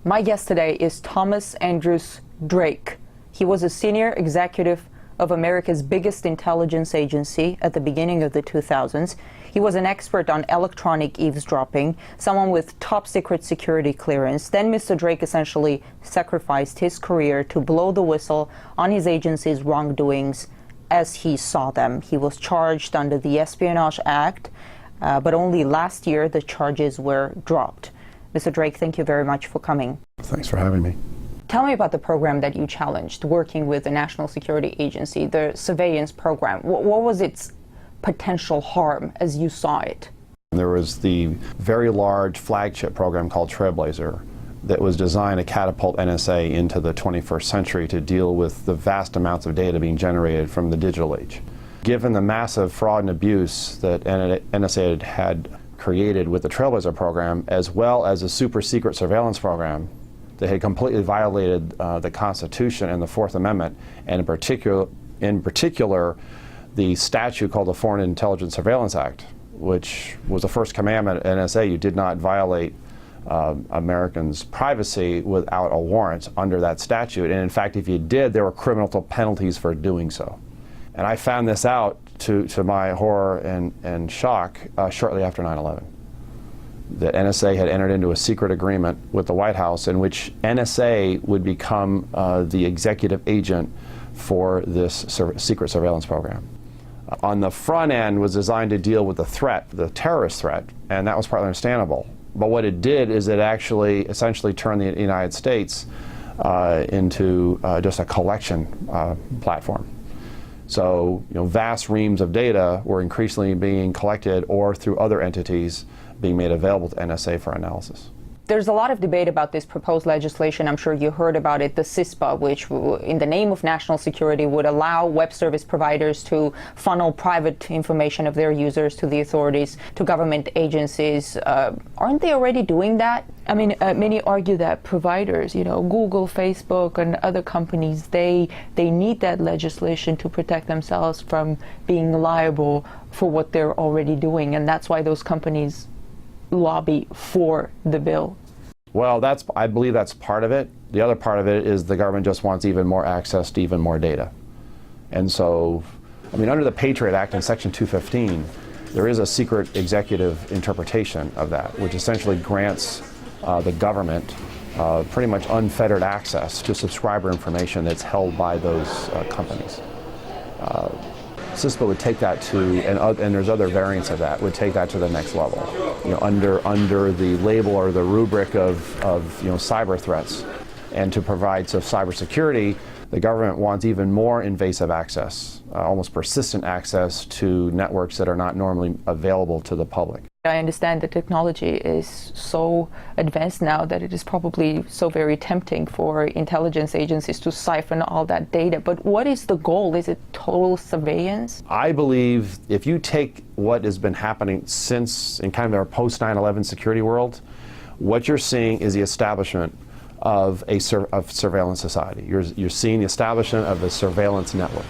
My guest today is Thomas Andrews Drake. He was a senior executive of America's biggest intelligence agency at the beginning of the 2000s. He was an expert on electronic eavesdropping, someone with top secret security clearance. Then Mr. Drake essentially sacrificed his career to blow the whistle on his agency's wrongdoings as he saw them. He was charged under the Espionage Act, but only last year the charges were dropped. Mr. Drake, thank you very much for coming. Thanks for having me. Tell me about the program that you challenged, working with the National Security Agency, the surveillance program. What was its potential harm as you saw it? There was the very large flagship program called Trailblazer that was designed to catapult NSA into the 21st century to deal with the vast amounts of data being generated from the digital age. Given the massive fraud and abuse that NSA had created with the Trailblazer program, as well as a super secret surveillance program that had completely violated the Constitution and the Fourth Amendment, and in particular the statute called the Foreign Intelligence Surveillance Act, which was the first commandment at NSA. You did not violate Americans' privacy without a warrant under that statute, and in fact if you did, there were criminal penalties for doing so. And I found this out to my horror and shock shortly after 9/11. That NSA had entered into a secret agreement with the White House in which NSA would become the executive agent for this secret surveillance program. On the front end was designed to deal with the threat, the terrorist threat, and that was partly understandable. But what it did is it actually essentially turned the United States into just a collection platform. So, vast reams of data were increasingly being collected or through other entities being made available to NSA for analysis. There's a lot of debate about this proposed legislation. I'm sure you heard about it, the CISPA, which in the name of national security would allow web service providers to funnel private information of their users to the authorities, to government agencies. Aren't they already doing that? I mean, many argue that providers, Google, Facebook, and other companies, they need that legislation to protect themselves from being liable for what they're already doing, and that's why those companies lobby for the bill. Well, I believe that's part of it. The other part of it is the government just wants even more access to even more data. And so, under the Patriot Act in Section 215, there is a secret executive interpretation of that, which essentially grants the government pretty much unfettered access to subscriber information that's held by those companies. CISPA would take that to, and there's other variants of that, would take that to the next level. Under the label or the rubric of cyber threats, and to provide cybersecurity, the government wants even more invasive access, almost persistent access to networks that are not normally available to the public. I understand the technology is so advanced now that it is probably so very tempting for intelligence agencies to siphon all that data. But what is the goal? Is it total surveillance? I believe if you take what has been happening since in kind of our post-9/11 security world, what you're seeing is the establishment of a surveillance society. You're seeing the establishment of a surveillance network.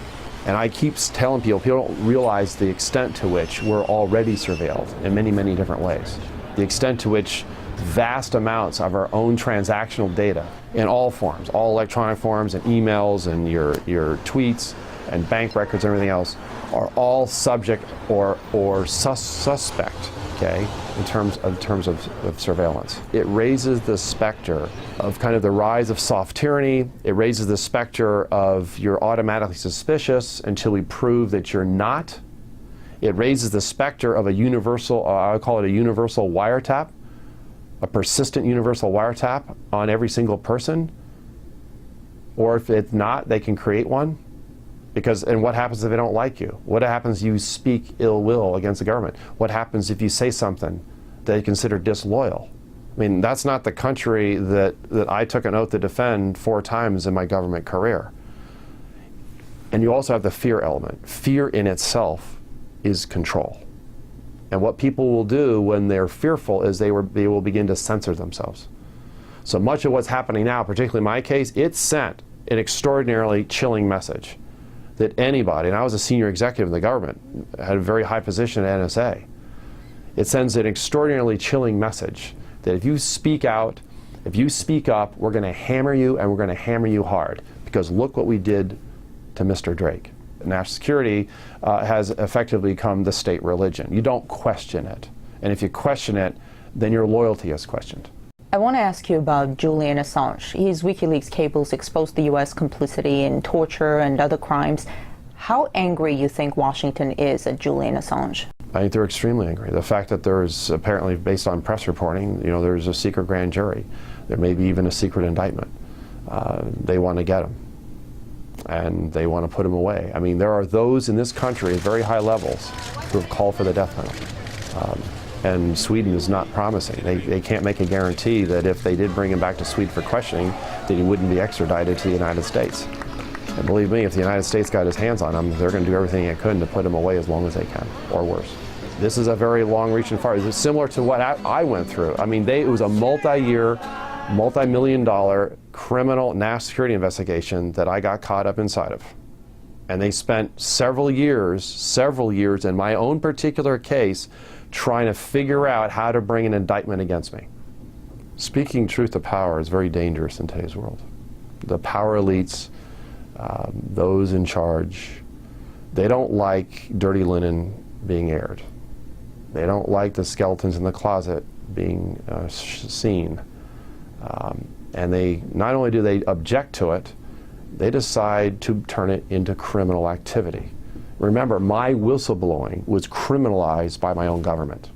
And I keep telling people don't realize the extent to which we're already surveilled in many, many different ways. The extent to which vast amounts of our own transactional data in all forms, all electronic forms and emails and your tweets and bank records and everything else are all subject or suspect, okay, in terms of surveillance. It raises the specter of kind of the rise of soft tyranny. It raises the specter of you're automatically suspicious until we prove that you're not. It raises the specter of a universal, I would call it a universal wiretap, a persistent universal wiretap on every single person. Or if it's not, they can create one. And what happens if they don't like you? What happens if you speak ill will against the government? What happens if you say something they consider disloyal? That's not the country that I took an oath to defend 4 times in my government career. And you also have the fear element. Fear in itself is control. And what people will do when they're fearful is they will begin to censor themselves. So much of what's happening now, particularly in my case, it sent an extraordinarily chilling message that anybody, and I was a senior executive in the government, had a very high position at NSA. It sends an extraordinarily chilling message that if you speak out If you speak up, we're going to hammer you, and we're going to hammer you hard, because look what we did to Mr. Drake. National security has effectively become the state religion. You don't question it. And if you question it, then your loyalty is questioned. I want to ask you about Julian Assange. His WikiLeaks cables exposed the U.S. complicity in torture and other crimes. How angry you think Washington is at Julian Assange? I think they're extremely angry. The fact that there's apparently, based on press reporting, there's a secret grand jury. There may be even a secret indictment. They want to get him, and they want to put him away. I mean, there are those in this country at very high levels who have called for the death penalty. And Sweden is not promising. They can't make a guarantee that if they did bring him back to Sweden for questioning, that he wouldn't be extradited to the United States. And believe me, if the United States got his hands on him, they're going to do everything they could to put him away as long as they can, or worse. This is a very long reaching far. It's similar to what I went through. I mean, it was a multi-year, multi-million-dollar criminal national security investigation that I got caught up inside of. And they spent several years in my own particular case trying to figure out how to bring an indictment against me. Speaking truth to power is very dangerous in today's world. The power elites, those in charge, they don't like dirty linen being aired. They don't like the skeletons in the closet being seen. And they not only do they object to it, they decide to turn it into criminal activity. Remember, my whistleblowing was criminalized by my own government.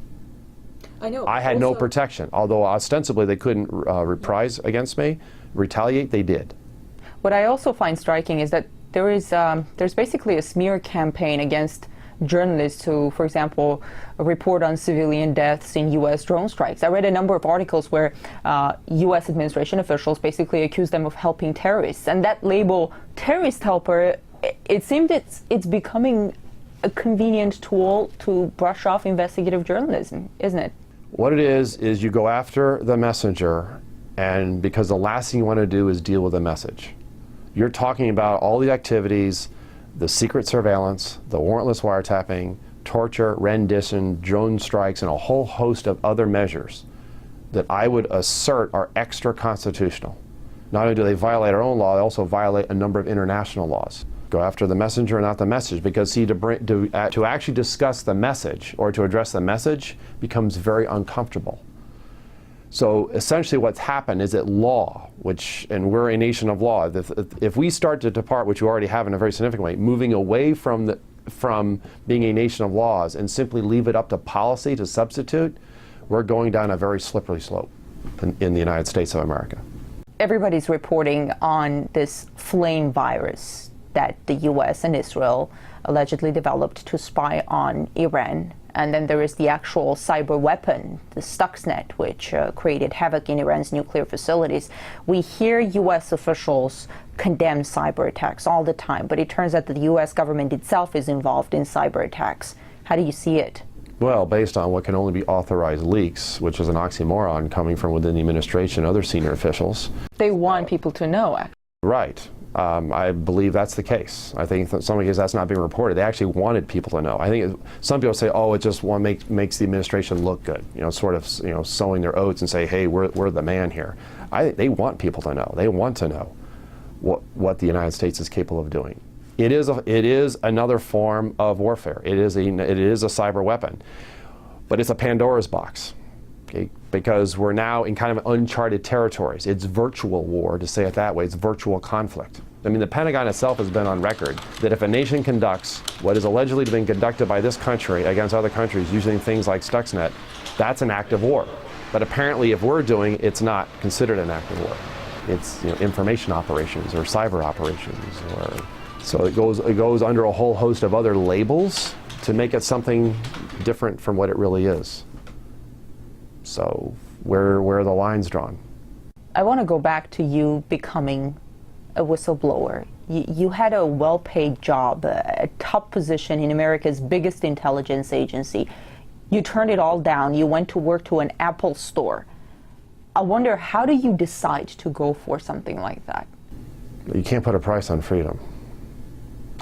I know. I had no protection. Although ostensibly they couldn't reprise against me, retaliate, they did. What I also find striking is that there's basically a smear campaign against journalists who, for example, report on civilian deaths in U.S. drone strikes. I read a number of articles where U.S. administration officials basically accuse them of helping terrorists. And that label, terrorist helper, it seems it's becoming a convenient tool to brush off investigative journalism, isn't it? What it is you go after the messenger, and because the last thing you want to do is deal with the message. You're talking about all the activities, the secret surveillance, the warrantless wiretapping, torture, rendition, drone strikes, and a whole host of other measures that I would assert are extra constitutional. Not only do they violate our own law, they also violate a number of international laws. Go after the messenger, not the message, because see, to actually discuss the message or to address the message becomes very uncomfortable. So essentially what's happened is that law, and we're a nation of law, if we start to depart, which we already have in a very significant way, moving away from being a nation of laws and simply leave it up to policy to substitute, we're going down a very slippery slope in the United States of America. Everybody's reporting on this flame virus that the U.S. and Israel allegedly developed to spy on Iran. And then there is the actual cyber weapon, the Stuxnet, which created havoc in Iran's nuclear facilities. We hear U.S. officials condemn cyber attacks all the time, but it turns out that the U.S. government itself is involved in cyber attacks. How do you see it? Well, based on what can only be authorized leaks, which is an oxymoron coming from within the administration, other senior officials. They want people to know, actually. Right. I believe that's the case. I think in some cases that's not being reported. They actually wanted people to know. I think some people say, oh, it just makes the administration look good, sort of, sowing their oats and say, hey, we're the man here. They want people to know. They want to know what the United States is capable of doing. It is another form of warfare. It is a cyber weapon, but it's a Pandora's box. Okay, because we're now in kind of uncharted territories. It's virtual war, to say it that way. It's virtual conflict. I mean, the Pentagon itself has been on record that if a nation conducts what is allegedly being conducted by this country against other countries using things like Stuxnet, that's an act of war. But apparently, if we're doing it, it's not considered an act of war. It's information operations or cyber operations, so it goes under a whole host of other labels to make it something different from what it really is. So where are the lines drawn? I want to go back to you becoming a whistleblower. You had a well-paid job, a top position in America's biggest intelligence agency. You turned it all down. You went to work to an Apple store. I wonder, how do you decide to go for something like that? You can't put a price on freedom.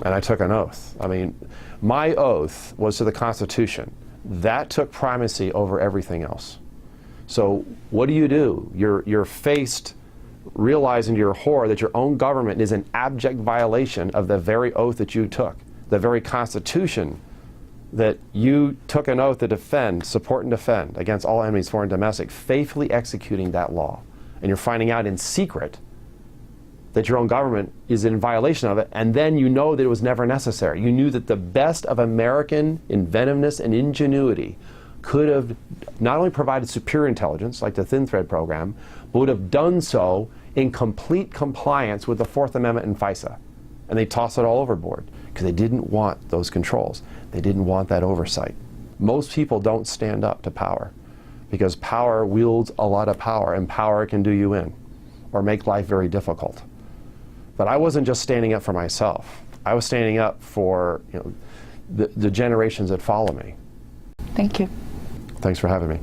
And I took an oath. I mean, my oath was to the Constitution. That took primacy over everything else. So what do? You're faced realizing to your horror that your own government is in abject violation of the very oath that you took, the very Constitution that you took an oath to defend, support and defend against all enemies, foreign and domestic, faithfully executing that law. And you're finding out in secret that your own government is in violation of it, and then you know that it was never necessary. You knew that the best of American inventiveness and ingenuity could have not only provided superior intelligence, like the Thin Thread program, but would have done so in complete compliance with the Fourth Amendment and FISA. And they tossed it all overboard because they didn't want those controls. They didn't want that oversight. Most people don't stand up to power because power wields a lot of power, and power can do you in or make life very difficult. But I wasn't just standing up for myself. I was standing up for the generations that follow me. Thank you. Thanks for having me.